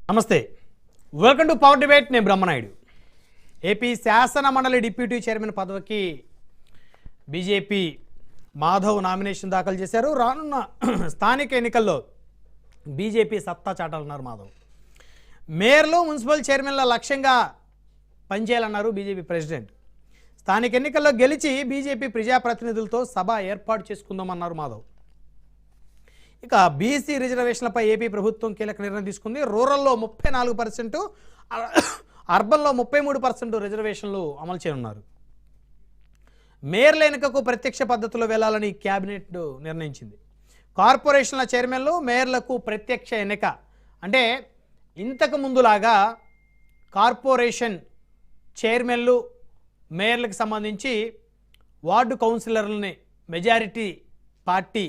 నమస్తే, welcome to power debate. నేను Brahmanaidu. AP శాసన మండలి డిప్యూటీ చైర్మన్ పదవికి బీజేపీ మాధవ్ నామినేషన్ దాఖలు చేశారు. రానున్న స్థానిక ఎన్నికల్లో బీజేపీ సత్తా చాటాలన్నారు మాధవ్. మేయర్లు మున్సిపల్ చైర్మన్ల లక్ష్యంగా పనిచేయాలన్నారు బీజేపీ ప్రెసిడెంట్. స్థానిక ఎన్నికల్లో గెలిచి బీజేపీ ప్రజాప్రతినిధులతో సభ ఏర్పాటు చేసుకుందామన్నారు మాధవ్. ఇక బీసీ రిజర్వేషన్లపై ఏపీ ప్రభుత్వం కీలక నిర్ణయం తీసుకుంది. రూరల్లో 34%, అర్బన్లో 33% రిజర్వేషన్లు అమలు చేయనున్నారు. మేయర్ల ఎన్నికకు ప్రత్యక్ష పద్ధతిలో వెళ్లాలని క్యాబినెట్ నిర్ణయించింది. కార్పొరేషన్ల చైర్మన్లు మేయర్లకు ప్రత్యక్ష ఎన్నిక అంటే ఇంతకు ముందులాగా కార్పొరేషన్ చైర్మన్లు మేయర్లకు సంబంధించి వార్డు కౌన్సిలర్లని మెజారిటీ పార్టీ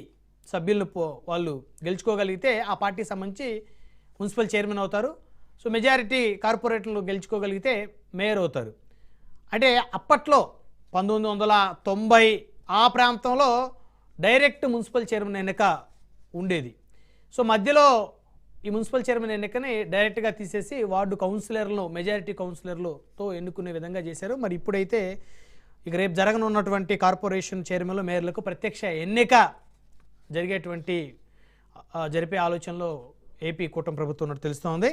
సభ్యులను వాళ్ళు గెలుచుకోగలిగితే ఆ పార్టీకి సంబంధించి మున్సిపల్ చైర్మన్ అవుతారు. సో మెజారిటీ కార్పొరేటర్లు గెలుచుకోగలిగితే మేయర్ అవుతారు. అంటే అప్పట్లో 1990 ఆ ప్రాంతంలో డైరెక్ట్ మున్సిపల్ చైర్మన్ ఎన్నిక ఉండేది. సో మధ్యలో ఈ మున్సిపల్ చైర్మన్ ఎన్నికని డైరెక్ట్గా తీసేసి వార్డు కౌన్సిలర్లను మెజారిటీ కౌన్సిలర్లతో ఎన్నుకునే విధంగా చేశారు. మరి ఇప్పుడైతే ఇక రేపు జరగనున్నటువంటి కార్పొరేషన్ చైర్మన్లు మేయర్లకు ప్రత్యక్ష ఎన్నిక జరిపే ఆలోచనలో ఏపీ కూటమి ప్రభుత్వం ఉన్నట్టు తెలుస్తోంది.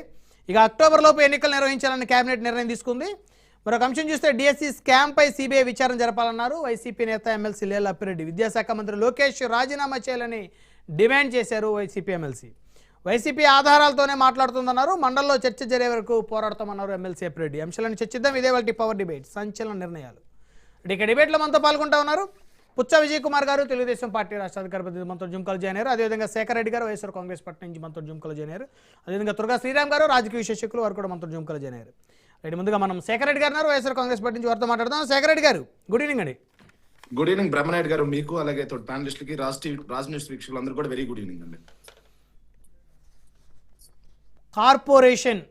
ఇక అక్టోబర్లోపు ఎన్నికలు నిర్వహించాలని కేబినెట్ నిర్ణయం తీసుకుంది. మరొక అంశం చూస్తే డిఎస్సి స్కామ్పై సిబిఐ విచారణ జరపాలన్నారు వైసీపీ నేత ఎమ్మెల్సీ లేళ్ల అప్పిరెడ్డి. విద్యాశాఖ మంత్రి లోకేష్ రాజీనామా చేయాలని డిమాండ్ చేశారు వైసీపీ ఎమ్మెల్సీ. వైసీపీ ఆధారాలతోనే మాట్లాడుతుందన్నారు. మండలిలో చర్చ జరిగే వరకు పోరాడతామన్నారు ఎమ్మెల్సీ అప్పిరెడ్డి. అంశాలను చర్చిద్దాం. ఇదే వాళ్ళ పవర్ డిబేట్ సంచలన నిర్ణయాలు. ఇక డిబేట్లో మనతో పాల్గొంటా ఉన్నారు పుచ్చ విజయ్ కుమార్ గారు, తెలుగుదేశం పార్టీ రాష్ట్ర అధికార ప్రతినిధి మనతో జుంకలు జాయిన్ అయ్యారు. అదేవిధంగా శేఖర్ రెడ్డి గారు, వైఎస్ఆర్ కాంగ్రెస్ పార్టీ నుంచి మనతో జుంకలు జాయిన్ అయ్యారు. అదేవిధంగా తుర్గా శ్రీరామ్ గారు, రాజకీయ విశేషకులు వారు కూడా మనతో జుంకలు జాయిన్ అయ్యారు. రైట్, ముందుగా మనం శేఖర్ రెడ్డి గారు వైఎస్ఆర్ కాంగ్రెస్ పార్టీ నుంచి వారితో మాట్లాడదాం. శేఖర్ రెడ్డి గారు, గుడ్ ఈవినింగ్ అండి. గుడ్ ఈవినింగ్ బ్రహ్మనాయుడు గారు, మీకు అలాగే ప్యానలిస్టులకి రాజ్ న్యూస్ వీక్షకులందరూ కూడా వెరీ గుడ్ ఈవినింగ్ అండి. కార్పొరేషన్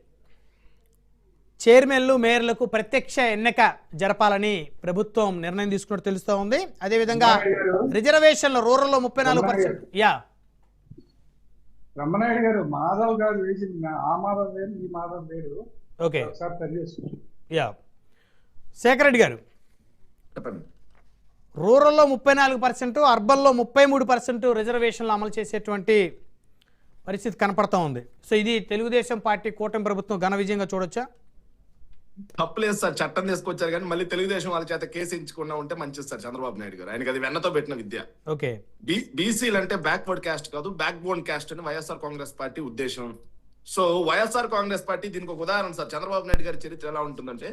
చైర్మన్లు మేయర్లకు ప్రత్యక్ష ఎన్నిక జరపాలని ప్రభుత్వం నిర్ణయం తీసుకున్నట్టు తెలుస్తూ ఉంది. అదేవిధంగా రిజర్వేషన్లు రూరల్లో 34%. యా బ్రహ్మనాయుడు గారు, మాధవ్ గారు వేసింది ఆ మాధవ్ వేరు, ఈ మాధవ్ వేరు. ఓకే, యా శేఖర్ రెడ్డి గారు, చెప్పండి. రూరల్లో 34%, అర్బన్లో 33% రిజర్వేషన్లు అమలు చేసేటువంటి పరిస్థితి కనపడతా ఉంది. సో ఇది తెలుగుదేశం పార్టీ కూటమి ప్రభుత్వం ఘన విజయంగా చూడొచ్చా? తప్పలేదు సార్, చట్టం తీసుకొచ్చారు కానీ మళ్ళీ తెలుగుదేశం వాళ్ళ చేత కేసు ఎంచుకున్నా ఉంటే మంచిది సార్ చంద్రబాబు నాయుడు గారు. ఆయనకి అది వెన్నతో పెట్టిన విద్య. ఓకే, బీసీలు అంటే బ్యాక్వర్డ్ క్యాస్ట్ కాదు, బ్యాక్ బోన్ క్యాస్ట్ అని వైఎస్ఆర్ కాంగ్రెస్ పార్టీ ఉద్దేశం. సో వైఎస్ఆర్ కాంగ్రెస్ పార్టీ దీనికి ఒక ఉదాహరణ సార్. చంద్రబాబు నాయుడు గారి చరిత్ర ఎలా ఉంటుందంటే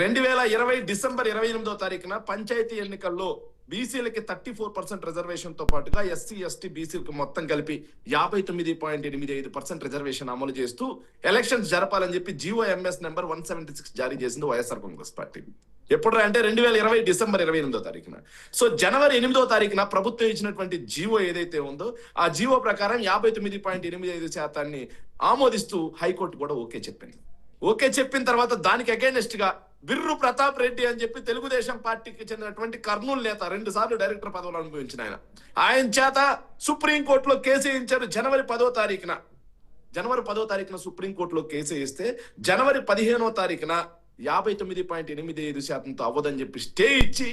2020 డిసెంబర్ 28వ తారీఖున పంచాయతీ ఎన్నికల్లో బీసీలకి 34% రిజర్వేషన్ తో పాటుగా ఎస్సీ ఎస్టీ బీసీలకు మొత్తం కలిపి 59.85% రిజర్వేషన్ అమలు చేస్తూ ఎలక్షన్స్ జరపాలని చెప్పి GOMS నెంబర్ 176 జారీ చేసింది వైఎస్ఆర్ కాంగ్రెస్ పార్టీ. ఎప్పుడు అంటే 2020 డిసెంబర్ 28వ తారీఖున. సో జనవరి 8వ తారీఖున ప్రభుత్వం ఇచ్చినటువంటి జీవో ఏదైతే ఉందో ఆ జీవో ప్రకారం 59.85% ఆమోదిస్తూ హైకోర్టు కూడా ఓకే చెప్పింది. ఓకే చెప్పిన తర్వాత దానికి అగైనెస్ట్ గా బిర్రు ప్రతాప్ రెడ్డి అని చెప్పి తెలుగుదేశం పార్టీకి చెందినటువంటి కర్నూలు నేత, 2 సార్లు డైరెక్టర్ పదవులు అనుభవించిన ఆయన చేత సుప్రీంకోర్టులో కేసు వేయించారు. జనవరి 10వ తారీఖున సుప్రీంకోర్టులో కేసు వేస్తే జనవరి 15వ తారీఖున 59.85%తో అవ్వదని చెప్పి స్టే ఇచ్చి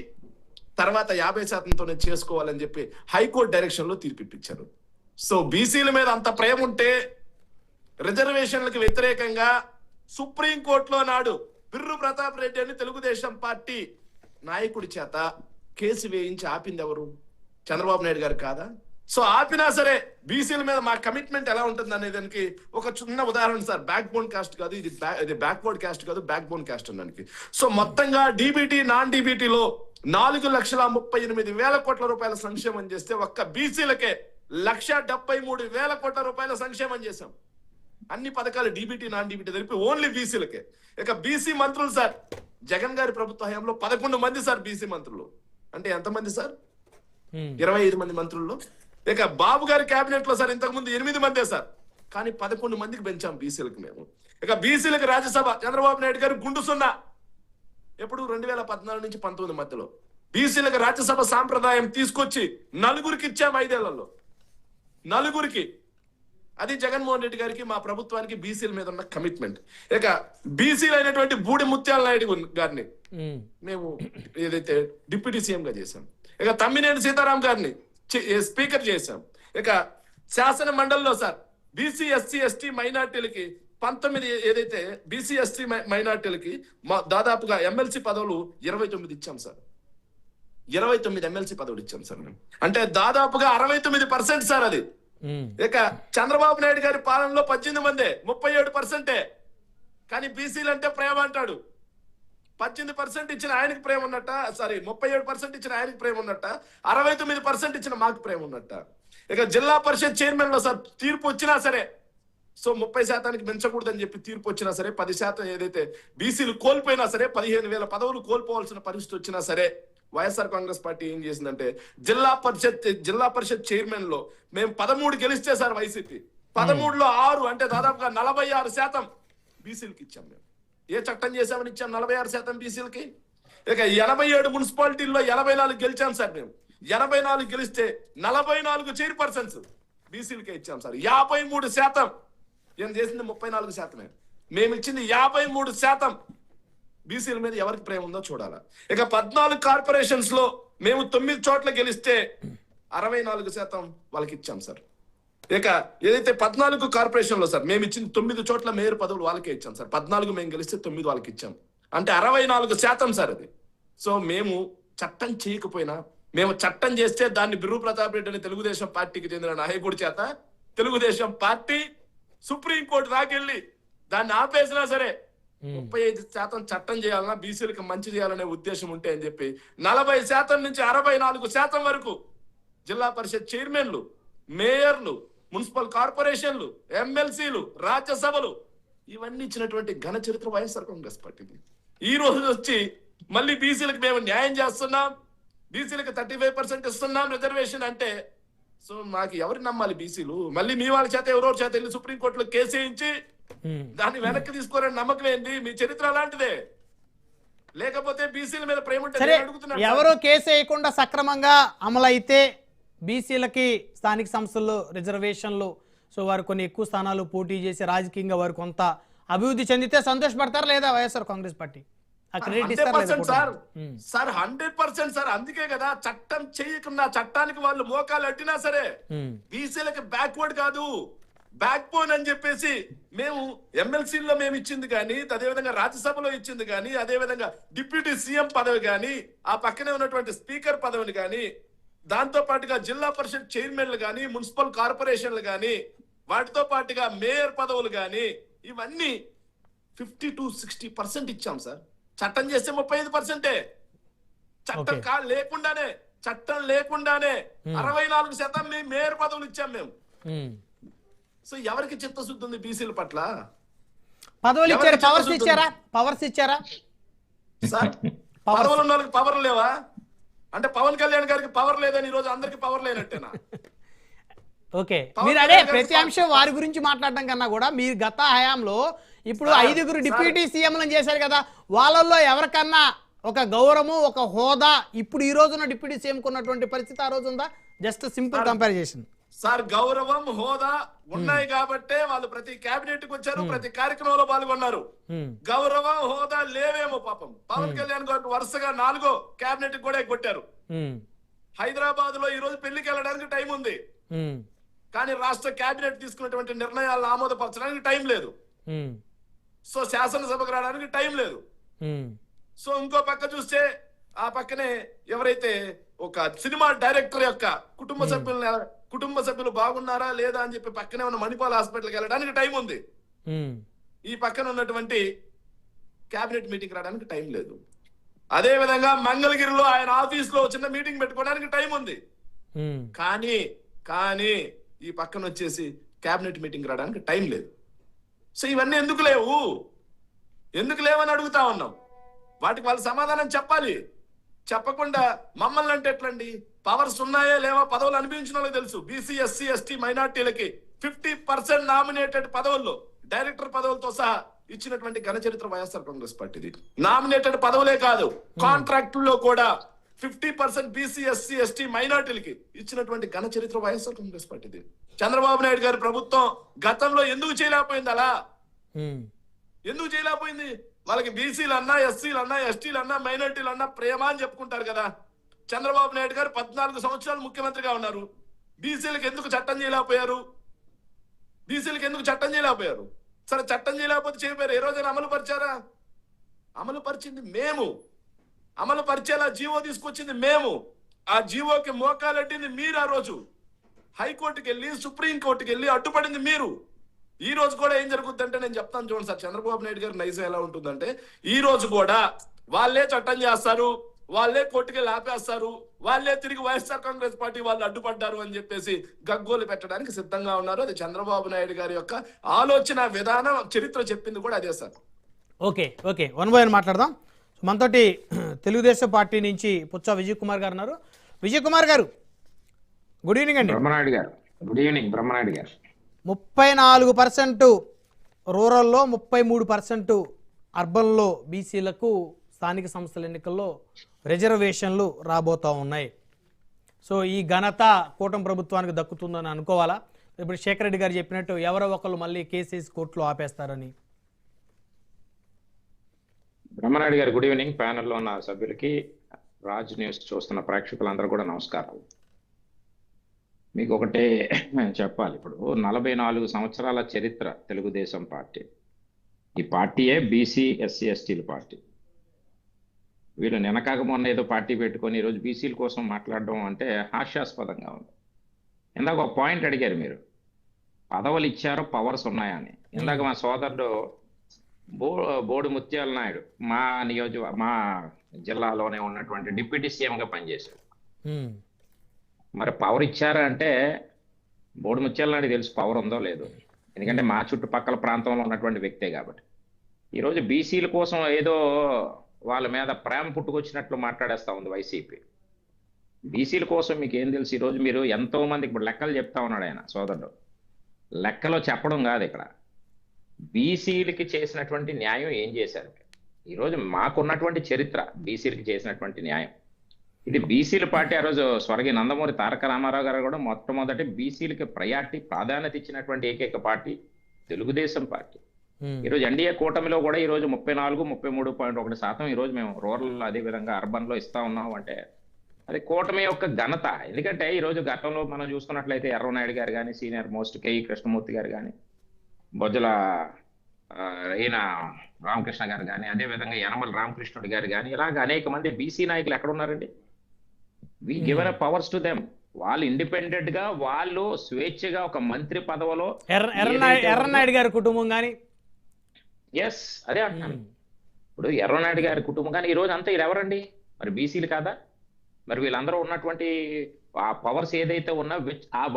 తర్వాత 50%తోనే చేసుకోవాలని చెప్పి హైకోర్టు డైరెక్షన్ లో తీర్పిప్పించారు. సో బీసీల మీద అంత ప్రేమ ఉంటే రిజర్వేషన్లకు వ్యతిరేకంగా సుప్రీంకోర్టులో నాడు బిర్రు ప్రతాప్ రెడ్డి అని తెలుగుదేశం పార్టీ నాయకుడి చేత కేసు వేయించి ఆపింది ఎవరు? చంద్రబాబు నాయుడు గారు కాదా? సో ఆపినా సరే బీసీల మీద మా కమిట్మెంట్ ఎలా ఉంటుంది అనే దానికి ఒక చిన్న ఉదాహరణ సార్. బ్యాక్ బోన్ క్యాస్ట్ కాదు, ఇది బ్యాక్వర్డ్ క్యాస్ట్ కాదు, బ్యాక్ బోన్ క్యాస్ట్ అన్నానికి. సో మొత్తంగా డీబీటీ నాన్ డీబీటీలో 4,38,000 కోట్ల రూపాయల సంక్షేమం చేస్తే ఒక్క బీసీలకే 1,73,000 కోట్ల రూపాయల సంక్షేమం చేశాం. అన్ని పథకాలు డీబీటీ నాన్ డీబీటీ తెలిపి ఓన్లీ బీసీలకే. ఇక బీసీ మంత్రులు సార్, జగన్ గారి ప్రభుత్వ హయాంలో 11 మంది సార్ బీసీ మంత్రులు. అంటే ఎంతమంది సార్? 25 మంది మంత్రుల్లో. ఇక బాబు గారి కేబినెట్ లో సార్ ఇంతకు ముందు 8 మందే సార్, కానీ 11 మందికి పెంచాం బీసీలకు మేము. ఇక బీసీలకు రాజ్యసభ చంద్రబాబు నాయుడు గారు గుండు సున్నా. ఎప్పుడు 2014 నుంచి 19 మధ్యలో బీసీలకు రాజ్యసభ సాంప్రదాయం తీసుకొచ్చి 4కి ఇచ్చాం 5 ఏళ్లలో. 4కి అది జగన్మోహన్ రెడ్డి గారికి మా ప్రభుత్వానికి బీసీల మీద ఉన్న కమిట్మెంట్. ఇక బీసీలు అయినటువంటి బూడి ముత్యాల నాయుడు గారిని మేము ఏదైతే డిప్యూటీ సీఎం గా చేశాం. ఇక తమ్మినేని సీతారాం గారిని స్పీకర్ చేశాం. ఇక శాసన మండలిలో సార్ బీసీ ఎస్సీ ఎస్టీ మైనార్టీలకి 19 ఏదైతే బీసీ ఎస్టీ మైనార్టీలకి దాదాపుగా ఎమ్మెల్సీ పదవులు 29 ఇచ్చాం సార్. 29 ఎమ్మెల్సీ పదవులు ఇచ్చాం సార్ మేము. అంటే దాదాపుగా 69% సార్ అది. ఇక చంద్రబాబు నాయుడు గారి పాలనలో 18 మందే 37%. కానీ బీసీలు అంటే ప్రేమ అంటాడు. 18% ఇచ్చిన ఆయనకి ప్రేమ ఉన్నట్ట, సారీ 37% ఇచ్చిన ఆయనకి ప్రేమ ఉన్నట్ట, 69% ఇచ్చిన మాకు ప్రేమ ఉన్నట్ట. ఇక జిల్లా పరిషత్ చైర్మన్ లో సార్ తీర్పు వచ్చినా సరే, సో 30% మించకూడదని చెప్పి తీర్పు వచ్చినా సరే, 10% ఏదైతే బీసీలు కోల్పోయినా సరే, 15,000 పదవులు కోల్పోవాల్సిన పరిస్థితి వచ్చినా సరే, వైఎస్ఆర్ కాంగ్రెస్ పార్టీ ఏం చేసిందంటే జిల్లా పరిషత్ చైర్మన్ లో మేము 13 గెలిస్తే సార్ వైసీపీ 13లో 6 అంటే దాదాపుగా 46% బీసీలకి ఇచ్చాం. మేము ఏ చట్టం చేశామని ఇచ్చాం 46% బీసీలకి. ఇక 87 మున్సిపాలిటీల్లో 84 గెలిచాం సార్ మేము. 84 గెలిస్తే 44 చైర్పర్సన్స్ బీసీలకే ఇచ్చాం సార్. 53%. ఏం చేసింది 34%. మేము ఇచ్చింది 53%. బీసీల మీద ఎవరికి ప్రేమ ఉందో చూడాలా. ఇక 14 కార్పొరేషన్స్ లో మేము 9 చోట్ల గెలిస్తే 64% వాళ్ళకి ఇచ్చాం సార్. ఇక ఏదైతే 14 కార్పొరేషన్ లో సార్ మేము ఇచ్చిన 9 చోట్ల మేయర్ పదవులు వాళ్ళకే ఇచ్చాం సార్. 14 మేము గెలిస్తే 9 వాళ్ళకి ఇచ్చాం. అంటే 64% సార్ అది. సో మేము చట్టం చేయకపోయినా, మేము చట్టం చేస్తే దాన్ని బిర్రు ప్రతాప్ రెడ్డి అని తెలుగుదేశం పార్టీకి చెందిన నాయకుడి చేత తెలుగుదేశం పార్టీ సుప్రీంకోర్టు దాకెళ్ళి దాన్ని ఆపేసినా సరే 35% చట్టం చేయాలన్నా బీసీలకు మంచి చేయాలనే ఉద్దేశం ఉంటే అని చెప్పి 40% నుంచి 64% వరకు జిల్లా పరిషత్ చైర్మన్లు, మేయర్లు, మున్సిపల్ కార్పొరేషన్లు, ఎమ్మెల్సీలు, రాజ్యసభలు ఇవన్నీ ఇచ్చినటువంటి ఘన చరిత్ర వైఎస్ఆర్ కాంగ్రెస్ పార్టీది. ఈ రోజు వచ్చి మళ్ళీ బీసీలకు మేము న్యాయం చేస్తున్నాం, బీసీలకు 35% ఇస్తున్నాం రిజర్వేషన్ అంటే, సో మాకు ఎవరు నమ్మాలి బీసీలు? మళ్ళీ మీ వాళ్ళ చేత ఎవరో చేత వెళ్ళి సుప్రీంకోర్టులో కేసు వేయించి దాన్ని వెనక్కి తీసుకోరని నమ్మకం ఏంది? మీ చరిత్ర అలాంటిదే. లేకపోతే బీసీల మీద ప్రేమ ఉంటే అడుగుతున్నారు. ఎవరో కేసు వేయకుండా సక్రమంగా అమలైతే బీసీలకి స్థానిక సంస్థల్లో రిజర్వేషన్లు, సో వారు కొన్ని ఎక్కువ స్థానాలు పోటీ చేసి రాజకీయంగా వారు కొంత అభివృద్ధి చెందితే సంతోషపడతారు లేదా YSR Congress party? Sir 100% sir. అందుకే కదా చట్టం చేయకున్నా, చట్టానికి వాళ్ళు మోకాలు అట్టినా సరే బీసీలకు బ్యాక్వర్డ్ కాదు, బ్యాక్ బోన్ అని చెప్పేసి మేము ఎమ్మెల్సీలో మేము ఇచ్చింది కానీ, అదేవిధంగా రాజ్యసభలో ఇచ్చింది కానీ, అదేవిధంగా డిప్యూటీ సీఎం పదవి కానీ, ఆ పక్కనే ఉన్నటువంటి స్పీకర్ పదవిని కానీ, దాంతో పాటుగా జిల్లా పరిషత్ చైర్మన్లు కానీ, మున్సిపల్ కార్పొరేషన్లు కానీ, వాటితో పాటుగా మేయర్ పదవులు కానీ, ఇవన్నీ 50 to 60% ఇచ్చాం సార్. చట్టం చేస్తే 35%. చట్టం లేకుండానే 64% మేము మేయర్ పదవులు ఇచ్చాం మేము. సో ఎవరికి చిత్తశుద్ధి ఉంది బీసీల పట్ల? పదవులు ఇచ్చారా? పవర్స్ ఇచ్చారా సార్? పదవులు ఉన్న వాళ్ళకి పవర్ లేవా? అంటే పవన్ కళ్యాణ్ గారికి పవర్ లేదని ఈ రోజు అందరికి పవర్ లేనట్టేనా? ఓకే, మీరు అదే ప్రతి అంశం వారి గురించి మాట్లాడడం కన్నా కూడా మీరు గత హయాంలో ఇప్పుడు 5 డిప్యూటీ సీఎంలను చేశారు కదా, వాళ్ళల్లో ఎవరికన్నా ఒక గౌరవము, ఒక హోదా ఇప్పుడు ఈ రోజున డిప్యూటీ సీఎం ఉన్నటువంటి పరిస్థితి ఆ రోజు ఉందా? Just simple comparison sir. గౌరవం, హోదా ఉన్నాయి కాబట్టే వాళ్ళు ప్రతి కేబినెట్ కు వచ్చారు, ప్రతి కార్యక్రమంలో పాల్గొన్నారు. గౌరవం, హోదా లేవేమో పాపం. పవన్ కళ్యాణ్ గారు వరుసగా 4వ కేబినెట్ కూడా కొట్టారు. హైదరాబాద్ లో ఈ రోజు పెళ్లికి వెళ్ళడానికి టైం ఉంది, కానీ రాష్ట్ర కేబినెట్ తీసుకున్నటువంటి నిర్ణయాలను ఆమోదపరచడానికి టైం లేదు. సో శాసనసభకు రావడానికి టైం లేదు. సో ఇంకో పక్క చూస్తే ఆ పక్కనే ఎవరైతే ఒక సినిమా డైరెక్టర్ యొక్క కుటుంబ సభ్యులు బాగున్నారా లేదా అని చెప్పి పక్కనే ఉన్న మణిపాల్ హాస్పిటల్కి వెళ్ళడానికి టైం ఉంది. ఈ పక్కన ఉన్నటువంటి కేబినెట్ మీటింగ్ రావడానికి టైం లేదు. అదే విధంగా మంగళగిరిలో ఆయన ఆఫీస్ లో చిన్న మీటింగ్ పెట్టుకోవడానికి టైం ఉంది. కానీ ఈ పక్కన వచ్చేసి కేబినెట్ మీటింగ్ రావడానికి టైం లేదు. సో ఇవన్నీ ఎందుకు లేవని అడుగుతా ఉన్నాం. వాటికి వాళ్ళు సమాధానం చెప్పాలి. చెప్పకుండా మమ్మల్ని అంటే ఎట్లండి? పవర్స్ ఉన్నాయా లేవా పదవులు అనిపించిన వాళ్ళకి తెలుసు. బీసీ, ఎస్సీ, ఎస్టీ మైనార్టీలకి 50% నామినేటెడ్ పదవుల్లో డైరెక్టర్ పదవులతో సహా ఇచ్చినటువంటి ఘన చరిత్ర వైఎస్ఆర్ కాంగ్రెస్ పార్టీది. నామినేటెడ్ పదవులే కాదు, కాంట్రాక్టుల్లో కూడా 50% బీసీ ఎస్సీ ఎస్టీ మైనార్టీలకి ఇచ్చినటువంటి ఘన చరిత్ర వైఎస్ఆర్ కాంగ్రెస్ పార్టీది. చంద్రబాబు నాయుడు గారి ప్రభుత్వం గతంలో ఎందుకు చేయలేకపోయింది అలా? ఎందుకు చేయలేకపోయింది? వాళ్ళకి బీసీలు అన్నా, ఎస్సీలు అన్నా, ఎస్టీలు అన్నా, మైనార్టీలు అన్నా ప్రేమ అని చెప్పుకుంటారు కదా. చంద్రబాబు నాయుడు గారు 14 సంవత్సరాలు ముఖ్యమంత్రిగా ఉన్నారు. బీసీలకు ఎందుకు చట్టం చేయలేకపోయారు? బీసీలకు ఎందుకు చట్టం చేయలేకపోయారు? సరే, చట్టం చేయలేకపోతే చేయలేకపోయారు. ఏ రోజైనా అమలు పరిచారా? అమలు పరిచింది మేము. అమలు పరిచేలా జీవో తీసుకొచ్చింది మేము. ఆ జీవోకి మోకాలెట్టింది మీరు. ఆ రోజు హైకోర్టుకి వెళ్ళి, సుప్రీంకోర్టుకి వెళ్ళి అడ్డుపడింది మీరు. ఈ రోజు కూడా ఏం జరుగుతుందంటే నేను చెప్తాను చూడండి సార్, చంద్రబాబు నాయుడు గారు నైజం ఎలా ఉంటుందంటే, ఈ రోజు కూడా వాళ్ళే చట్టం చేస్తారు, వాళ్ళే కోర్టుకెళ్ళి ఆపేస్తారు, వాళ్ళే తిరిగి వైఎస్ఆర్ కాంగ్రెస్ పార్టీ వాళ్ళు అడ్డుపడ్డారు అని చెప్పేసి గగ్గోలు పెట్టడానికి సిద్ధంగా ఉన్నారు. అది చంద్రబాబు నాయుడు గారి యొక్క ఆలోచన విధానం, చరిత్ర చెప్పింది కూడా అదే sir. Okay okay, one by one మాట్లాడదాం. మనతోటి తెలుగుదేశం పార్టీ నుంచి పుచ్చ విజయ్ కుమార్ గారు ఉన్నారు. విజయ్ కుమార్ గారు, గుడ్ ఈవినింగ్ అండి. బ్రహ్మనాయుడు గారు, గుడ్ ఈవినింగ్. బ్రహ్మనాయుడు గారు, 34% రూరల్లో, 33% అర్బన్లో బీసీలకు స్థానిక సంస్థల ఎన్నికల్లో రిజర్వేషన్లు రాబోతూ ఉన్నాయి. సో ఈ ఘనత కూటమి ప్రభుత్వానికి దక్కుతుందని అనుకోవాలా? ఇప్పుడు శేఖర్ రెడ్డి గారు చెప్పినట్టు ఎవరో ఒకళ్ళు మళ్ళీ కేసీఎస్ కోర్టులో ఆపేస్తారని. బ్రహ్మనాయుడు గారు, గుడ్ ఈవినింగ్. ప్యానెల్లో ఉన్న సభ్యులకి, రాజ్ న్యూస్ చూస్తున్న ప్రేక్షకులందరూ కూడా నమస్కారం. మీకు ఒకటే చెప్పాలి, ఇప్పుడు 44 సంవత్సరాల చరిత్ర తెలుగుదేశం పార్టీ. ఈ పార్టీయే బీసీ ఎస్సీ ఎస్టీల పార్టీ. వీళ్ళు నినకాక మొన్న ఏదో పార్టీ పెట్టుకొని ఈరోజు బీసీల కోసం మాట్లాడడం అంటే హాస్యాస్పదంగా ఉంది. ఇందాక ఒక పాయింట్ అడిగారు మీరు, పదవులు ఇచ్చారో పవర్స్ ఉన్నాయా అని. ఇందాక మా సోదరుడు బోడు ముత్యాల నాయుడు మా జిల్లాలోనే ఉన్నటువంటి డిప్యూటీ సీఎంగా పనిచేశాడు. మరి పవర్ ఇచ్చారా అంటే బోడు ముత్యాల నాయుడు తెలుసు పవర్ ఉందో లేదో, ఎందుకంటే మా చుట్టుపక్కల ప్రాంతంలో ఉన్నటువంటి వ్యక్తే కాబట్టి. ఈరోజు బీసీల కోసం ఏదో వాళ్ళ మీద ప్రేమ పుట్టుకొచ్చినట్లు మాట్లాడేస్తా ఉంది వైసీపీ. బీసీల కోసం మీకు ఏం తెలుసు? ఈరోజు మీరు ఎంతో మందికి ఇప్పుడు లెక్కలు చెప్తా ఉన్నాడు ఆయన సోదరుడు. లెక్కలో చెప్పడం కాదు ఇక్కడ, బీసీలకి చేసినటువంటి న్యాయం ఏం చేశారు. ఈరోజు మాకున్నటువంటి చరిత్ర బీసీలకి చేసినటువంటి న్యాయం. ఇది బీసీల పార్టీ. ఆ రోజు స్వర్గీయ నందమూరి తారక రామారావు గారు కూడా మొట్టమొదటి బీసీలకి ప్రాధాన్యత ఇచ్చినటువంటి ఏకైక పార్టీ తెలుగుదేశం పార్టీ. ఈరోజు ఎన్డీఏ కూటమిలో కూడా ఈరోజు 33.1% ఈరోజు మేము రూరల్ అదే విధంగా అర్బన్ లో ఇస్తా ఉన్నాం అంటే అది కూటమి యొక్క ఘనత. ఎందుకంటే ఈరోజు గతంలో మనం చూసుకున్నట్లయితే ఎర్రనాయుడు గారు కానీ, సీనియర్ మోస్ట్ కేఈ కృష్ణమూర్తి గారు కానీ, బొజ్జల ఈయన రామకృష్ణ గారు కానీ, అదేవిధంగా యనమల రామకృష్ణుడు గారు కానీ, ఇలాగ అనేక మంది బీసీ నాయకులు ఎక్కడ ఉన్నారండి? We given powers to them. వాళ్ళు ఇండిపెండెంట్ గా, వాళ్ళు స్వేచ్ఛగా ఒక మంత్రి పదవిలో. ఎర్రనాయుడు గారి కుటుంబం కానీ, ఎస్ అదే అంటున్నాను. ఇప్పుడు ఎర్రనాయుడు గారి కుటుంబం కానీ ఈరోజు అంతా ఇది ఎవరండి? మరి బీసీలు కాదా? మరి వీళ్ళందరూ ఉన్నటువంటి ఆ పవర్స్ ఏదైతే ఉన్నా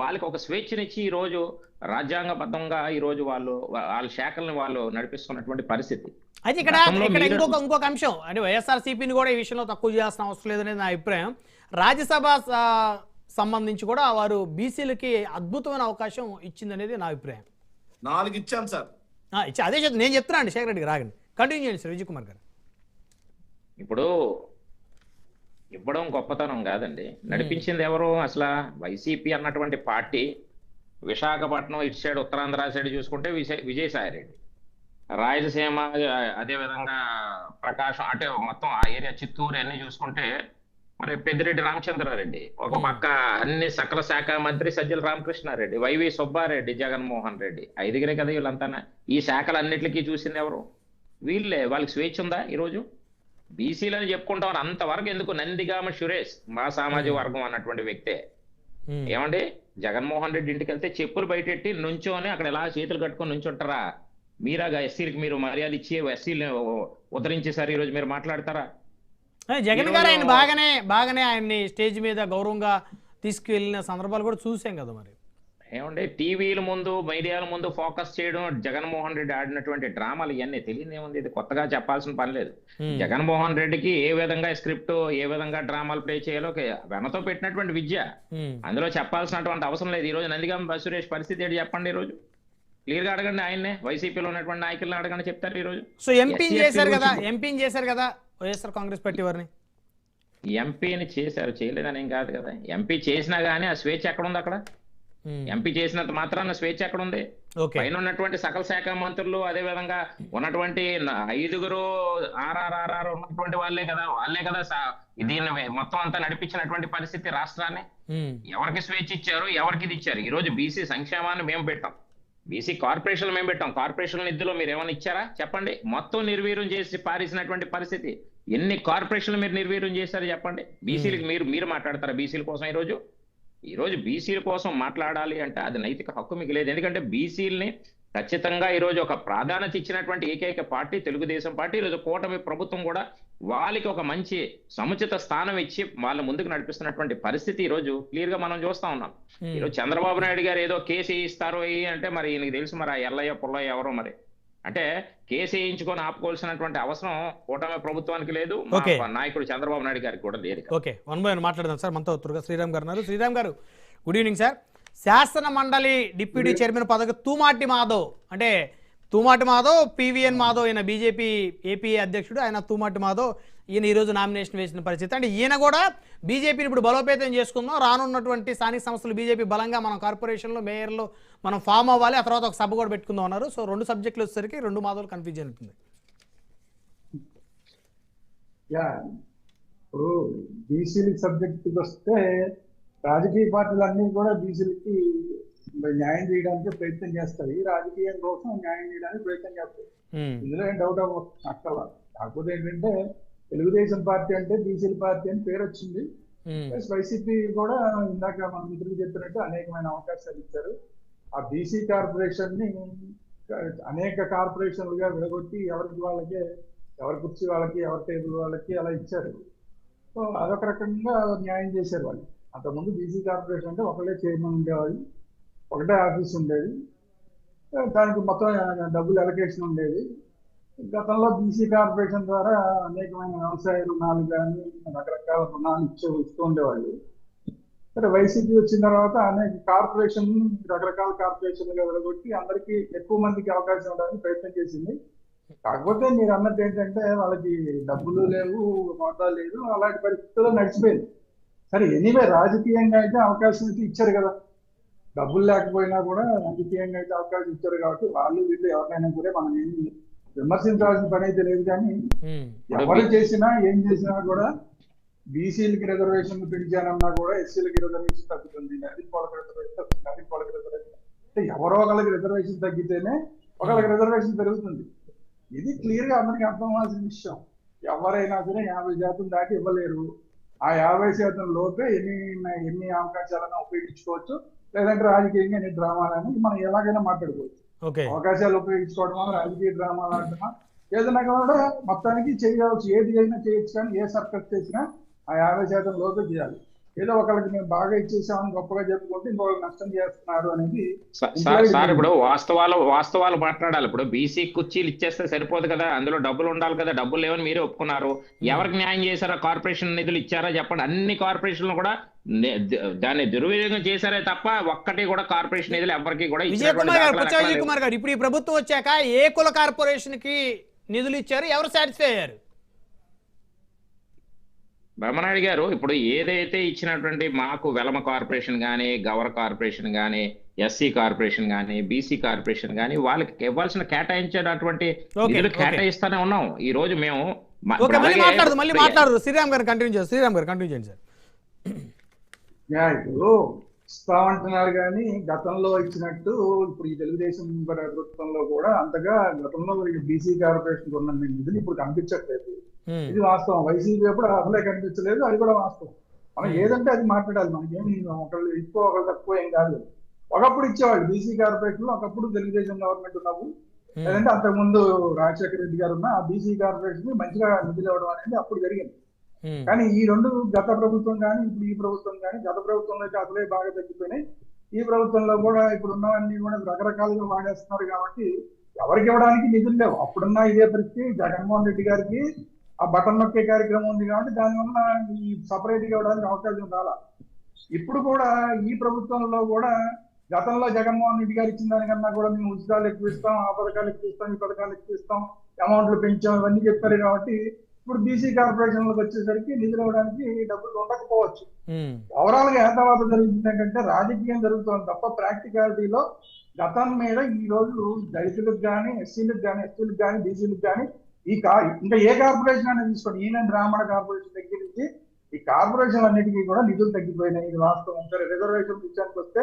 వాళ్ళకి ఒక స్వేచ్ఛనిచ్చి ఈరోజు రాజ్యాంగబద్ధంగా ఈరోజు వాళ్ళ శాఖల్ని వాళ్ళు నడిపిస్తున్నటువంటి పరిస్థితి. అయితే ఇక్కడ ఇంకొక అంశం అంటే వైఎస్ఆర్సీపీని కూడా ఈ విషయంలో తక్కువ చేయాల్సిన అవసరం లేదనేది నా అభిప్రాయం. రాజ్యసభ సంబంధించి కూడా వారు బీసీలకి అద్భుతమైన అవకాశం ఇచ్చిందనేది నా అభిప్రాయం. 4 ఇచ్చాం సార్. అదే నేను చెప్తున్నా అండి, శేఖర్ రెడ్డి రాగండి, కంటిన్యూ చేయండి సార్ విజయ్ కుమార్ గారు. ఇప్పుడు ఇవ్వడం గొప్పతనం కాదండి, నడిపించింది ఎవరు? అసలు వైసీపీ అన్నటువంటి పార్టీ. విశాఖపట్నం ఇటు సైడ్ ఉత్తరాంధ్ర సైడ్ చూసుకుంటే విజయసాయి రెడ్డి, రాయలసీమ అదేవిధంగా ప్రకాశం అంటే మొత్తం ఆ ఏరియా చిత్తూరు అన్ని చూసుకుంటే మరి పెద్దిరెడ్డి రామచంద్రారెడ్డి, ఒక పక్క అన్ని సకల శాఖ మంత్రి సజ్జల రామకృష్ణారెడ్డి, వైవి సుబ్బారెడ్డి, జగన్మోహన్ రెడ్డి, 5 కదా వీళ్ళంతా. ఈ శాఖలన్నిటికీ చూసింది ఎవరు? వీళ్ళే. వాళ్ళకి స్వేచ్ఛ ఉందా ఈరోజు? బీసీలని చెప్పుకుంటాం అంతవరకు ఎందుకు? నందిగామ సురేష్ మా సామాజిక వర్గం అన్నటువంటి వ్యక్తే. ఏమండి, జగన్మోహన్ రెడ్డి ఇంటికి వెళ్తే చెప్పులు బయటెట్టి నుంచోని అక్కడ ఎలా చేతులు కట్టుకొని నుంచుంటారా? మీరాగా ఎస్సీలకి మీరు మర్యాద ఇచ్చి ఎస్సీలు ఉద్ధరించేసారు, ఈరోజు మీరు మాట్లాడతారా? జగన్ గారు ఆయన బాగానే ఆయన్ని స్టేజ్ మీద గౌరవంగా తీసుకువెళ్ళిన సందర్భాలు కూడా చూసాం కదా. మరి ఏమంటే టీవీల ముందు మీడియాల ముందు ఫోకస్ చేయడం, జగన్మోహన్ రెడ్డి ఆడినటువంటి డ్రామాలు ఇవన్నీ తెలియదు ఏముంది, ఇది కొత్తగా చెప్పాల్సిన పని లేదు. జగన్మోహన్ రెడ్డికి ఏ విధంగా స్క్రిప్ట్, ఏ విధంగా డ్రామాలు ప్లే చేయాలో వెనతో పెట్టినటువంటి విద్య, అందులో చెప్పాల్సినటువంటి అవసరం లేదు. ఈ రోజు నందిగామ సురేష్ పరిస్థితి ఏంటి చెప్పండి? ఈ రోజు క్లియర్ గా అడగండి, ఆయన్నే వైసీపీలో ఉన్నటువంటి నాయకులను అడగండి, చెప్తారు. ఈ రోజు సో ఎంపీని చేశారు కదా వైఎస్ఆర్ కాంగ్రెస్ పార్టీ వారిని. ఎంపీని చేశారు, చేయలేదని ఏం కాదు కదా. ఎంపీ చేసినా గానీ ఆ స్వేచ్ఛ ఎక్కడ ఉంది? అక్కడ ఎంపీ చేసినంత మాత్రాన స్వేచ్ఛ ఎక్కడ ఉంది? ఓకే పైన ఉన్నటువంటి సకల శాఖ మంత్రులు, అదే విధంగా ఉన్నటువంటి 5 ఆర్ఆర్ఆర్ఆర్ ఉన్నటువంటి వాళ్ళే కదా దీన్ని మొత్తం అంతా నడిపించినటువంటి పరిస్థితి రాష్ట్రాన్ని. ఎవరికి స్వేచ్ఛ ఇచ్చారు, ఎవరికి ఇది ఇచ్చారు? ఈ రోజు బీసీ సంక్షేమాన్ని మేము పెట్టాం, బీసీ కార్పొరేషన్లు మేము పెట్టాం. కార్పొరేషన్ నిధులు మీరు ఏమైనా ఇచ్చారా చెప్పండి? మొత్తం నిర్వీర్యం చేసి పారేసినటువంటి పరిస్థితి. ఎన్ని కార్పొరేషన్లు మీరు నిర్వీర్యం చేశారు చెప్పండి? బీసీలకు మీరు మాట్లాడతారా బీసీల కోసం? ఈ రోజు బీసీల కోసం మాట్లాడాలి అంటే అది నైతిక హక్కు మీకు లేదు. ఎందుకంటే బీసీలని ఖచ్చితంగా ఈ రోజు ఒక ప్రాధాన్యత ఇచ్చినటువంటి ఏకైక పార్టీ తెలుగుదేశం పార్టీ. ఈరోజు కూటమి ప్రభుత్వం కూడా వాళ్ళకి ఒక మంచి సముచిత స్థానం ఇచ్చి వాళ్ళ ముందుకు నడిపిస్తున్నటువంటి పరిస్థితి ఈ రోజు క్లియర్ గా మనం చూస్తా ఉన్నాం. ఈరోజు చంద్రబాబు నాయుడు గారు ఏదో కేసు వేయిస్తారు అంటే మరి ఈయనకి తెలుసు మరి ఆ ఎల్లయ్య పుల్లయ్య ఎవరో మరి. అంటే కేసు వేయించుకొని ఆపుకోవాల్సినటువంటి అవసరం కూటమి ప్రభుత్వానికి లేదు, నాయకుడు చంద్రబాబు నాయుడు గారికి కూడా లేదు. ఓకే, 1 by 1 మాట్లాడదాం సార్. మనతో త్వరగా శ్రీరామ్ గారు ఉన్నారు. శ్రీరామ్ గారు, గుడ్ ఈవినింగ్ సార్. శాసన మండలి డిప్యూటీ చైర్మన్ పదవి తూమాటి మాధవ్, అంటే తూమాటి మాధవ్, పివిఎన్ మాధవ్, ఈయన బీజేపీ ఏపీ అధ్యక్షుడు, ఆయన తూమాటి మాధవ్ ఈయన ఈరోజు నామినేషన్ వేసిన పరిస్థితి. అంటే ఈయన కూడా బీజేపీని ఇప్పుడు బలోపేతం చేసుకుందాం, రానున్నటువంటి స్థానిక సంస్థలు బీజేపీ బలంగా మనం కార్పొరేషన్లో మేయర్లో మనం ఫామ్ అవ్వాలి, ఆ తర్వాత ఒక సభ కూడా పెట్టుకుందాం అన్నారు. సో 2 సబ్జెక్టులు వచ్చేసరికి 2 మాధవులు కన్ఫ్యూజన్ ఉంటుంది. ఇప్పుడు బీసీలకి సబ్జెక్టుకి వస్తే రాజకీయ పార్టీలు అన్ని కూడా బీసీలకి న్యాయం చేయడానికి ప్రయత్నం చేస్తాయి, రాజకీయం కోసం న్యాయం చేయడానికి ప్రయత్నం చేస్తాయి. ఇందులో ఏం డౌట్ అక్కడ. కాకపోతే ఏంటంటే తెలుగుదేశం పార్టీ అంటే బీసీల పార్టీ అని పేరు వచ్చింది. వైసీపీ కూడా ఇందాక మన మిత్రులు చెప్పినట్టు అనేకమైన అవకాశాలు ఇచ్చారు. ఆ బీసీ కార్పొరేషన్ ని అనేక కార్పొరేషన్లుగా విడగొట్టి ఎవరికి వాళ్ళకే, ఎవరి కుర్చీ వాళ్ళకి, ఎవరి టేబుల్ వాళ్ళకి అలా ఇచ్చారు. సో అదొక రకంగా న్యాయం చేశారు వాళ్ళు. అంతకుముందు బీసీ కార్పొరేషన్ అంటే ఒకళ్ళే చైర్మన్ ఉండేవాళ్ళు, ఒకటే ఆఫీస్ ఉండేది, దానికి మొత్తం డబ్బులు అలొకేషన్ ఉండేది. గతంలో బీసీ కార్పొరేషన్ ద్వారా అనేకమైన వ్యవసాయ రుణాలు కానీ రకరకాల రుణాలు ఇస్తూ ఉండేవాళ్ళు. సరే, వైసీపీ వచ్చిన తర్వాత అనేక కార్పొరేషన్ రకరకాల కార్పొరేషన్లుగా విడగొట్టి అందరికీ ఎక్కువ మందికి అవకాశం ఇవ్వడానికి ప్రయత్నం చేసింది. కాకపోతే మీరు అన్నట్టు ఏంటంటే వాళ్ళకి డబ్బులు లేవు, హోదా లేదు, అలాంటి పరిస్థితుల్లో నడిచిపోయింది. సరే, ఎనీవే రాజకీయంగా అయితే అవకాశం అయితే ఇచ్చారు కదా, డబ్బులు లేకపోయినా కూడా రాజకీయంగా అయితే అవకాశం ఇచ్చారు. కాబట్టి వాళ్ళు వీళ్ళు ఎవరినైనా కూడా మనం ఏమి విమర్శించాల్సిన పని అయితే లేదు. కానీ ఎవరు చేసినా ఏం చేసినా కూడా బీసీలకి రిజర్వేషన్లు పెంచానన్నా కూడా ఎస్సీలకి రిజర్వేషన్ తగ్గుతుంది, నది పోలకి రిజర్వేషన్ తగ్గుతుంది, నది పోలకి రిజర్వేషన్ అంటే ఎవరో ఒకళ్ళకి రిజర్వేషన్ తగ్గితేనే ఒకళ్ళకి రిజర్వేషన్ పెరుగుతుంది. ఇది క్లియర్ గా అందరికి అర్థం అవ్వాల్సిన విషయం. ఎవరైనా సరే 50% దాటి ఇవ్వలేరు. ఆ 50% లోపే ఎన్ని అవకాశాలను ఉపయోగించుకోవచ్చు, లేదంటే రాజకీయంగా ఎన్ని డ్రామాలని మనం ఎలాగైనా మాట్లాడుకోవచ్చు. అవకాశాలు ఉపయోగించుకోవడం వల్ల రాజకీయ డ్రామాలు ఆడటమా ఏదైనా కూడా మొత్తానికి చేయవచ్చు, ఏది అయినా చేయొచ్చు. కానీ ఏ సర్కస్ చేసినా ఆ 50% లోపే చేయాలి. ఏదో ఒకరికి మేము బాగా ఇచ్చేసామని గొప్పగా చెప్పుకుంటే ఇంకొకరికి నష్టం చేస్తున్నారు అనేది. సార్, ఇప్పుడు వాస్తవాలు మాట్లాడాలి. ఇప్పుడు బీసీ కుర్చీలు ఇచ్చేస్తే సరిపోదు కదా, అందులో డబ్బులు ఉండాలి కదా. డబ్బులు లేవని మీరే ఒప్పుకున్నారు. ఎవరికి న్యాయం చేశారా? కార్పొరేషన్ నిధులు ఇచ్చారా చెప్పండి? అన్ని కార్పొరేషన్లు కూడా దాన్ని దుర్వినియోగం చేశారే తప్ప ఒక్కటి కూడా కార్పొరేషన్ నిధులు ఎవరికి కూడా. విజయ్ కుమార్ గారు, ఇప్పుడు ఈ ప్రభుత్వం వచ్చాక ఏ కుల కార్పొరేషన్ కి నిధులు ఇచ్చారు? ఎవరు సాటిస్ఫై అయ్యారు? బ్రహ్మనాయుడు గారు, ఇప్పుడు ఏదైతే ఇచ్చినటువంటి మాకు వెలమ కార్పొరేషన్ కానీ, గవర్ కార్పొరేషన్ కానీ, ఎస్సీ కార్పొరేషన్ కానీ, బీసీ కార్పొరేషన్ కానీ వాళ్ళకి ఇవ్వాల్సిన కేటాయించేటటువంటి నిధులు కేటాయిస్తానే ఉన్నాం. ఈ రోజు మేము మళ్ళీ మాట్లాడదు. శ్రీరామ్ గారు కంటిన్యూ చేయండి సార్. ఇప్పుడు ఇస్తామంటున్నారు కానీ గతంలో ఇచ్చినట్టు ఇప్పుడు ఈ తెలుగుదేశం ప్రభుత్వంలో కూడా అంతగా గతంలో బీసీ కార్పొరేషన్ ఉన్న నిధులు ఇప్పుడు కనిపించట్లేదు. ఇది వాస్తవం. వైసీపీ ఎప్పుడు అసలే కనిపించలేదు, అది కూడా వాస్తవం. మనం ఏదంటే అది మాట్లాడాలి. మనకేమి ఒకళ్ళు ఎక్కువ ఒకళ్ళు తక్కువ ఏం కాదు. ఒకప్పుడు ఇచ్చేవాళ్ళు బీసీ కార్పొరేషన్ లో, ఒకప్పుడు తెలుగుదేశం గవర్నమెంట్ ఉన్నప్పుడు, లేదంటే అంతకుముందు రాజశేఖర రెడ్డి గారు ఉన్న ఆ బీసీ కార్పొరేషన్ మంచిగా నిధులు ఇవ్వడం అనేది అప్పుడు జరిగింది. కానీ ఈ రెండు గత ప్రభుత్వం కానీ ఇప్పుడు ఈ ప్రభుత్వం కానీ, గత ప్రభుత్వంలో అయితే అసలే బాగా తగ్గిపోయినాయి. ఈ ప్రభుత్వంలో కూడా ఇప్పుడు ఉన్నవన్నీ కూడా రకరకాలుగా వాడేస్తున్నారు. కాబట్టి ఎవరికి ఇవ్వడానికి నిధులు లేవు. అప్పుడున్న ఇదే పరిస్థితి. జగన్మోహన్ రెడ్డి గారికి ఆ బటన్ నొక్కే కార్యక్రమం ఉంది కాబట్టి దానివల్ల ఈ సపరేట్ గా ఇవ్వడానికి అవకాశం రాలా. ఇప్పుడు కూడా ఈ ప్రభుత్వంలో కూడా గతంలో జగన్మోహన్ రెడ్డి గారు ఇచ్చిన దానికన్నా కూడా మేము ఉచితాలు ఎక్కువ ఇస్తాం, ఆ పథకాలు ఎక్కువ ఇస్తాం, ఈ పథకాలు ఎక్కువ ఇస్తాం, అమౌంట్లు పెంచాం, ఇవన్నీ చెప్పారు. కాబట్టి ఇప్పుడు బీసీ కార్పొరేషన్లకు వచ్చేసరికి నిధులు ఇవ్వడానికి డబ్బులు ఉండకపోవచ్చు. ఓవరాల్ గా ఏ తర్వాత జరుగుతుంది ఏంటంటే రాజకీయం జరుగుతుంది తప్ప ప్రాక్టికాలిటీలో గతం మీద ఈ రోజు దళితులకు కానీ ఎస్సీలకు కానీ ఎస్టీలకు కానీ బీసీలకు కానీ ఇంకా ఏ కార్పొరేషన్ అనేది తీసుకోండి, ఈయన బ్రాహ్మణ కార్పొరేషన్ దగ్గర నుంచి ఈ కార్పొరేషన్ అన్నిటికీ కూడా నిధులు తగ్గిపోయినాయి. ఇది వాస్తవం. సరే, రిజర్వేషన్ విషయానికి వస్తే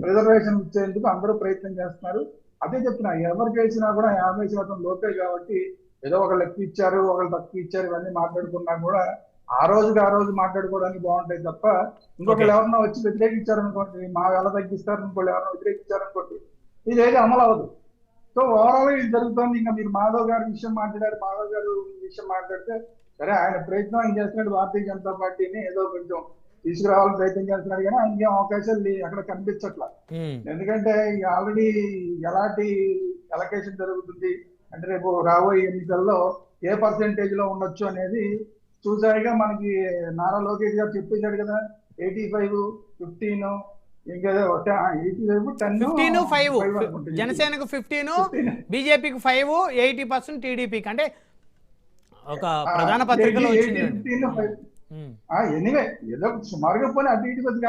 రిజర్వేషన్ ఇచ్చేందుకు అందరూ ప్రయత్నం చేస్తున్నారు. అదే చెప్తున్నా, ఎవరికి వేసినా కూడా 50% లోపే కాబట్టి ఏదో ఒకళ్ళు ఎక్కువ ఇచ్చారు ఒకళ్ళు తక్కువ ఇచ్చారు ఇవన్నీ మాట్లాడుకున్నా కూడా ఆ రోజు మాట్లాడుకోవడానికి బాగుంటాయి తప్ప ఇంకొకళ్ళు ఎవరన్నా వచ్చి వ్యతిరేకించారనుకోండి, మా ఎలా తగ్గిస్తారు ఇంకోళ్ళు ఎవరైనా వ్యతిరేకించారనుకోండి, ఇది ఏది అమలు అవ్వదు. సో ఓవరాల్ ఇది జరుగుతుంది. ఇంకా మీరు మాధవ్ గారి విషయం మాట్లాడారు, మాధవ్ గారు విషయం మాట్లాడితే సరే, ఆయన ప్రయత్నం ఆయన చేస్తున్నాడు. భారతీయ జనతా పార్టీని ఏదో కొంచెం తీసుకురావాలని ప్రయత్నం చేస్తున్నాడు కానీ ఆయనకి అవకాశాలు అక్కడ కనిపించట్లా. ఎందుకంటే ఆల్రెడీ ఎలాంటి అలొకేషన్ జరుగుతుంది అంటే రేపు రాబోయే ఎన్నికల్లో ఏ పర్సెంటేజ్ లో ఉండొచ్చు అనేది చూసాయిగా మనకి నారా లోకేష్ గారు చెప్పేశాడు కదా. 85, 15 ఇంకా 85, 10, జనసేనకు 15, బీజేపీకి 5, 80% టీడీపీకి. అంటే ఒక ప్రధాన పత్రికలో వచ్చింది. ఎనీవే ఏదో సుమారుగా పోనీ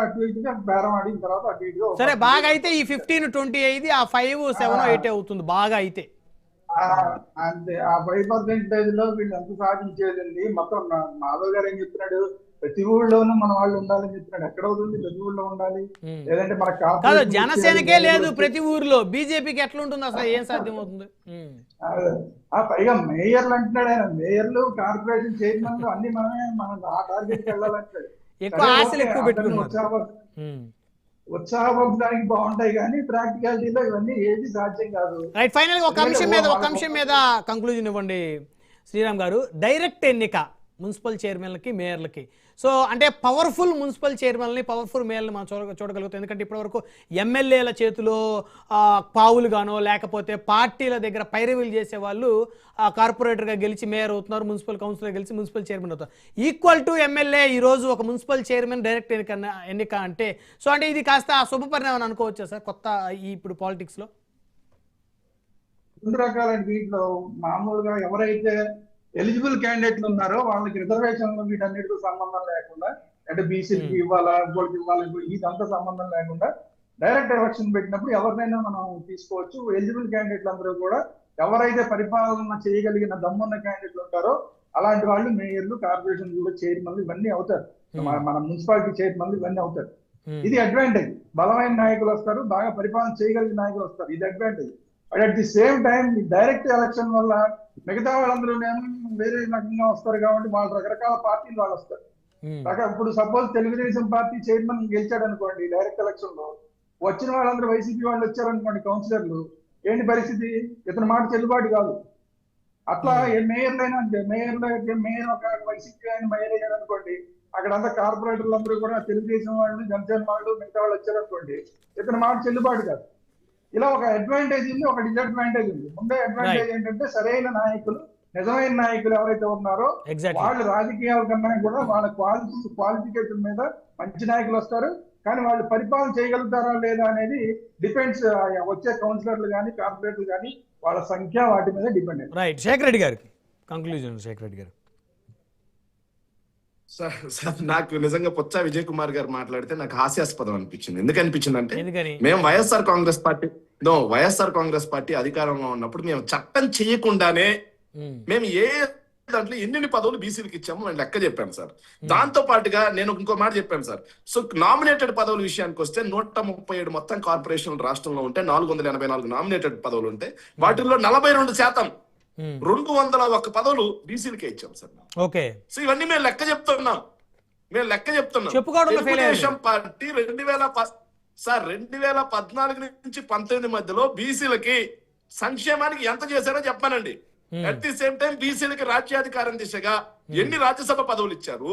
అటు ఇటుగా బేరం ఆడిన తర్వాత అటు ఇటుగా సరే, బాగా అయితే ఈ 15, 20 అయింది, ఆ 5, 7, 8 అవుతుంది బాగా అయితే. అంతే. ఆ 5% లో వీళ్ళు ఎంత సాధించేదండి. మొత్తం మాధవ్ గారు ఏం చెప్తున్నాడు, ప్రతి ఊళ్ళోనూ మన వాళ్ళు ఉండాలని చెప్తున్నాడు. ఎక్కడ అవుతుంది? ప్రతి ఊళ్ళో ఉండాలి. లేదంటే మన కాదు, జనసేనకే లేదు ప్రతి ఊర్లో, బీజేపీకి ఎట్లా ఉంటుంది అసలు? ఏం సాధ్యం అవుతుంది? పైగా మేయర్లు అంటున్నాడు ఆయన. మేయర్లు, కార్పొరేషన్ చైర్మన్లు అన్ని మనం ఆ టార్గెట్ కి వెళ్ళాలంటాడు. ఎక్కువ ఆశలు ఎక్కువ పెట్టుకున్నారు. ఉత్సాహపరచడానికి బాగుంటాయి కానీ ప్రాక్టికాలిటీలో ఇవన్నీ ఏది సాధ్యం కాదు. రైట్, ఫైనల్ గా ఒక అంశం మీద కంక్లూజన్ ఇవ్వండి శ్రీరామ్ గారు. డైరెక్ట్ ఎన్నిక మున్సిపల్ చైర్మన్లకి, మేయర్లకి. సో అంటే పవర్ఫుల్ మున్సిపల్ చైర్మన్ని, పవర్ఫుల్ మేయర్ని మనం చూడగలుగుతాం. ఎందుకంటే ఇప్పటివరకు ఎమ్మెల్యేల చేతిలో పావులుగానో లేకపోతే పార్టీల దగ్గర పైరవీలు చేసే వాళ్ళు కార్పొరేటర్గా గెలిచి మేయర్ అవుతున్నారు, మున్సిపల్ కౌన్సిలర్ గెలిచి మున్సిపల్ చైర్మన్ అవుతారు. ఈక్వల్ టు ఎమ్మెల్యే ఈరోజు ఒక మున్సిపల్ చైర్మన్ డైరెక్ట్ ఎన్నిక అంటే, సో అంటే ఇది కాస్త శుభ పరిణామం అనుకోవచ్చా సార్ కొత్త ఇప్పుడు పాలిటిక్స్లో? రెండు రకాల దీంట్లో మామూలుగా ఎవరైతే ఎలిజిబుల్ క్యాండిడేట్లు ఉన్నారో వాళ్ళకి రిజర్వేషన్లు వీటన్నిటితో సంబంధం లేకుండా, అంటే బీసీకి ఇవ్వాలా ఇంకోటికి ఇవ్వాలి ఇదంతా సంబంధం లేకుండా డైరెక్ట్ ఎలక్షన్ పెట్టినప్పుడు ఎవరినైనా మనం తీసుకోవచ్చు. ఎలిజిబుల్ క్యాండిడేట్లు అందరూ కూడా ఎవరైతే పరిపాలన చేయగలిగిన దమ్మున్న క్యాండిడేట్లు ఉంటారో అలాంటి వాళ్ళు మేయర్లు, కార్పొరేషన్ చైర్మన్లు ఇవన్నీ అవుతారు. మన మున్సిపాలిటీ చైర్మన్లు ఇవన్నీ అవుతారు. ఇది అడ్వాంటేజ్. బలమైన నాయకులు వస్తారు, బాగా పరిపాలన చేయగలిగిన నాయకులు వస్తారు. ఇది advantage. But at the same time ఈ డైరెక్ట్ ఎలక్షన్ వల్ల మిగతా వాళ్ళందరూ వేరే రకంగా వస్తారు కాబట్టి వాళ్ళు రకరకాల పార్టీలు వాళ్ళు వస్తారు. ఇప్పుడు సపోజ్ తెలుగుదేశం పార్టీ చైర్మన్ గెలిచాడు అనుకోండి, డైరెక్ట్ ఎలక్షన్ లో వచ్చిన వాళ్ళందరూ వైసీపీ వాళ్ళు వచ్చారనుకోండి కౌన్సిలర్లు, ఏంటి పరిస్థితి? ఇతని మాట చెల్లుబాటు కాదు. అట్లా ఏ మేయర్లైనా అంతే. మేయర్ ఒక వైసీపీ ఆయన మేయర్ అయ్యారు అనుకోండి, అక్కడంతా కార్పొరేటర్లు అందరూ కూడా తెలుగుదేశం వాళ్ళు, జనసేన వాళ్ళు, మిగతా వాళ్ళు వచ్చారనుకోండి, ఇతని మాట చెల్లుబాటు కాదు. ఇలా ఒక అడ్వాంటేజ్ ఉంది, ఒక డిసడ్వాంటేజ్ ఉంది. ముందే అడ్వాంటేజ్ ఏంటంటే సరైన నాయకులు, నిజమైన నాయకులు ఎవరైతే ఉన్నారో వాళ్ళు రాజకీయాల కన్నా కూడా వాళ్ళ క్వాలిఫికేషన్ మీద మంచి నాయకులు వస్తారు. కానీ వాళ్ళు పరిపాలన చేయగలుగుతారా లేదా అనేది డిపెండ్స్ వచ్చే కౌన్సిలర్లు కానీ కార్పొరేటర్లు కానీ వాళ్ళ సంఖ్య వాటి మీద డిపెండ్ అయ్యింది. రైట్, శేఖర్ రెడ్డి గారికి కంక్లూజన్. శేఖర్ రెడ్డి గారు. సార్ నాకు నిజంగా పొచ్చా విజయ్ కుమార్ గారు మాట్లాడితే నాకు హాస్యాస్పదం అనిపించింది. ఎందుకు అనిపించింది అంటే, మేము వైఎస్ఆర్ కాంగ్రెస్ పార్టీ అధికారంలో ఉన్నప్పుడు మేము చట్టం చేయకుండానే మేము ఏ దాంట్లో ఎన్ని పదవులు బీసీలకు ఇచ్చాము మేము లెక్క చెప్పాను సార్. దాంతో పాటుగా నేను ఇంకో మాట చెప్పాను సార్. సో నామినేటెడ్ పదవుల విషయానికి వస్తే 137 మొత్తం కార్పొరేషన్లు రాష్ట్రంలో ఉంటే 484 నామినేటెడ్ పదవులు ఉంటే వాటిల్లో 42% 201 పదవులు బీసీలకే ఇచ్చాం సార్. ఓకే, సో ఇవన్నీ మేము లెక్క చెప్తున్నాం. తెలుగుదేశం పార్టీ 2014 నుంచి 19 మధ్యలో బీసీలకి సంక్షేమానికి ఎంత చేశారో చెప్పానండి. అట్ ది సేమ్ టైం బీసీలకి రాజ్యాధికారం దిశగా ఎన్ని రాజ్యసభ పదవులు ఇచ్చారు,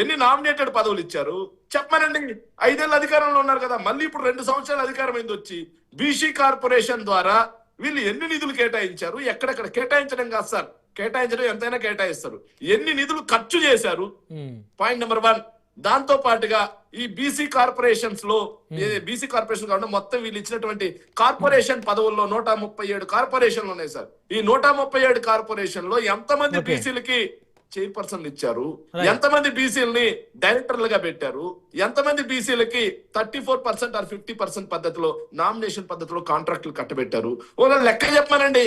ఎన్ని నామినేటెడ్ పదవులు ఇచ్చారు చెప్పానండి. 5 ఏళ్ళ అధికారంలో ఉన్నారు కదా, మళ్ళీ ఇప్పుడు 2 సంవత్సరాల అధికారం అయింది వచ్చి బీసీ కార్పొరేషన్ ద్వారా వీళ్ళు ఎన్ని నిధులు కేటాయించారు, ఎక్కడెక్కడ కేటాయించడం కాదు సార్, కేటాయించడం ఎంతైనా కేటాయిస్తారు, ఎన్ని నిధులు ఖర్చు చేశారు, పాయింట్ నెంబర్ 1. దాంతో పాటుగా ఈ బీసీ కార్పొరేషన్స్ లో బీసీ కార్పొరేషన్ కాకుండా మొత్తం వీళ్ళు ఇచ్చినటువంటి కార్పొరేషన్ పదవుల్లో 137 కార్పొరేషన్లు ఉన్నాయి సార్. ఈ 137 కార్పొరేషన్ లో ఎంతమంది బీసీలకి చైర్పర్సన్ ఇచ్చారు, Right. ఎంతమంది బీసీలని డైరెక్టర్లుగా పెట్టారు, ఎంతమంది బీసీలకి 34% ఆర్ 50% పద్ధతిలో నామినేషన్ పద్ధతిలో కాంట్రాక్టులు కట్టబెట్టారు. ఓలా లెక్క చెప్పమనండి.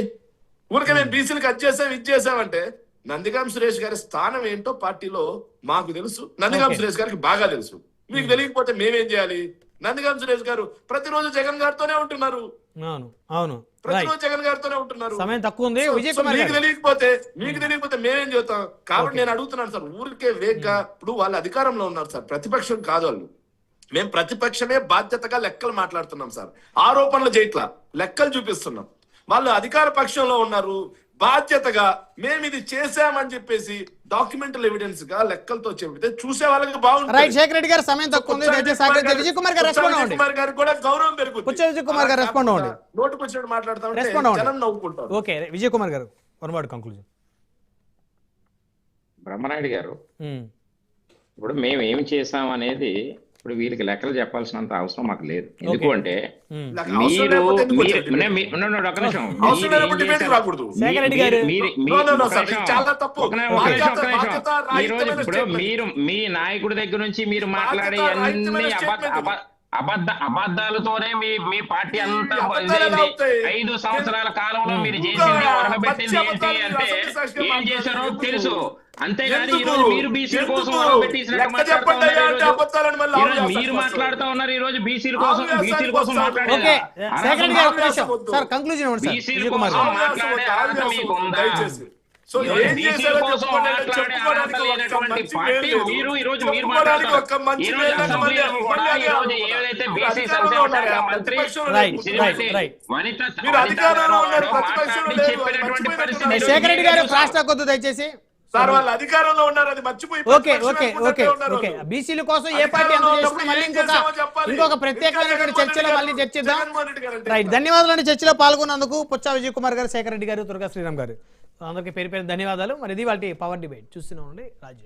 ఊరికే మేము బీసీలకు అది చేసాం ఇది చేసామంటే నందిగాం సురేష్ గారి స్థానం ఏంటో పార్టీలో మాకు తెలుసు, నందిగాం Okay. సురేష్ గారికి బాగా తెలుసు. మీకు తెలియకపోతే మేమేం చేయాలి? నందిగాం సురేష్ గారు ప్రతిరోజు జగన్ గారితోనే ఉంటున్నారు, అవును అవును రైట్. ప్రతిరోజు జగన్ గారితోనే ఉంటున్నారు. సమయం తక్కువ ఉంది. విజయ్ సో కుమార్ మీకు గారు తెలియకపోతే మేమేం చెబుతాం? కాబట్టి నేను అడుగుతున్నాను సార్, ఊరికే వేగ్గా ఇప్పుడు వాళ్ళు అధికారంలో ఉన్నారు సార్, ప్రతిపక్షం కాదు వాళ్ళు. మేము ప్రతిపక్షమే బాధ్యతగా లెక్కలు మాట్లాడుతున్నాం సార్, ఆరోపణలు చేయట్లా, లెక్కలు చూపిస్తున్నాం. వాళ్ళు అధికార పక్షంలో ఉన్నారు, బాధ్యతగా మేము ఇది చేశామని చెప్పేసి డాక్యుమెంటల్ ఎవిడెన్స్ గా లెక్కలతో చెబితే చూసే వాళ్ళకి రైట్. బాగుంటుంది. శేఖర్ రెడ్డి గారు సమయం తక్కువ ఉంది. దయచేసి సహకరించండి. విజయ్ కుమార్ గారు రెస్పాండ్ అవ్వండి. కుమార్ గారికి కూడా గౌరవం పెరుగుతుంది. పుచ్చ విజయ్ కుమార్ గారు రెస్పాండ్ అవ్వండి. నోటుకు వచ్చినట్టు మాట్లాడతామంటే రెస్పాండ్ అవ్వండి. జనం నవ్వుకుంటారు. ఓకే విజయ్ కుమార్ గారు వన్ వర్డ్ కంక్లూజన్. బ్రహ్మనాయుడు గారు, ఇప్పుడు మేము ఏమి చేసాం అనేది ఇప్పుడు వీళ్ళకి లెక్కలు చెప్పాల్సినంత అవసరం మాకు లేదు. ఎందుకు అంటే నాకు అవసరం లేకపోతే ఎందుకు వచ్చారు debate? అవసరం లేకపోతే debate కి రాకూడదు. శేఖర్ రెడ్డి గారు No, no, no, sir. ఇది చాలా తప్పు. బాధ్యత రాహిత్యమైన ఇప్పుడు statement. మీ నాయకుడి దగ్గర నుంచి మీరు మాట్లాడే బాధ్యత అన్ని రాహిత్యమైన statement. అబద్ధాలతోనే మీ పార్టీ అంతా అబద్ధాలు ఎలా ఇదైంది. అవుతాయి? 5 సంవత్సరాల కాలంలో మీరు ఇంకా చేసింది ఒరగబెట్టింది పచ్చి ఏంటి అబద్ధాలు అంటే అసలు సాక్షిగా ఏం చేశారో మాట్లాడారు. తెలుసు. అంతేగాని ఈ ఎందుకు? రోజు మీరు బీసీల కోసం ఎందుకు? ఒరగబెట్టేసినట్టు లెక్క మాట్లాడుతూ చెప్పండి ఉన్నారు. అయ్యా అంటే అబద్ధాలని మళ్ళీ ఈ రోజు ఆవ్యాసానికి మీరు వస్తారు. మాట్లాడుతూ ఉన్నారు. ఈ రోజు బీసీల కోసం వస్తారు. మాట్లాడేది ఓకే శేఖర్ రెడ్డి గారు ఒక నిమిషం వద్దు. సార్ కంక్లూజన్ ఇవ్వండి సార్. బీసీల విజయ్ కుమార్ కోసం గారు మాట్లాడే అర్హత మీకు ఉందా? దయచేసి. సో ఈరోజు ఏం బీసీల చేశారో కోసం చెప్పుకోవడానికి మాట్లాడే అర్హత లేనటువంటి మంచి పార్టీ పేరు మీరు ఈ రోజు మీరు చెప్పుకోవడానికి మాట్లాడతారు. ఒక మంచి ఈ రోజు పేరు లేక మళ్ళీ అసెంబ్లీలో కూడా మళ్ళీ ఈ రోజు అదే ఏదైతే మీరు బీసీ అధికారంలో సంక్షేమ ఉన్నారు, శాఖ మంత్రి ప్రతిపక్షంలో రైట్, లేరు. శ్రీమతి రైట్. వనిత మీరు అధికారంలో ఉన్నారు, ప్రతిపక్షంలో మాట్లాడి లేరు. చెప్పినటువంటి అది పరిస్థితి మర్చిపోయినట్టు శేఖర్ రెడ్డి గారు ఈరోజు ఫాస్ట్ కొద్దు దయచేసి. సార్ వాళ్ళు అధికారంలో ఉన్నారు, అది మర్చిపోయి ఓకే ప్రతిపక్షం ఓకే అనుకుంటూనే ఓకే ఉన్నారు ఓకే వాళ్ళు. బీసీల కోసం ఏ పార్టీ ఎంత చేసినా మళ్ళీ ఇంకొక ప్రత్యేకమైనటువంటి చర్చలో మళ్ళీ చర్చిద్దాం. జగన్మోహన్ రెడ్డి గారు అంటే రైట్. ధన్యవాదాలు చర్చలో పాల్గొన్నందుకు పుచ్చ విజయ్ కుమార్ గారు, శేఖర్ రెడ్డి గారు, దుర్గా శ్రీరామ్ గారు, అందరికీ పేరు పేరు ధన్యవాదాలు. మరి ఇది వాళ్ళ పవర్ డిబేట్ చూస్తూనే ఉండండి రాజ్.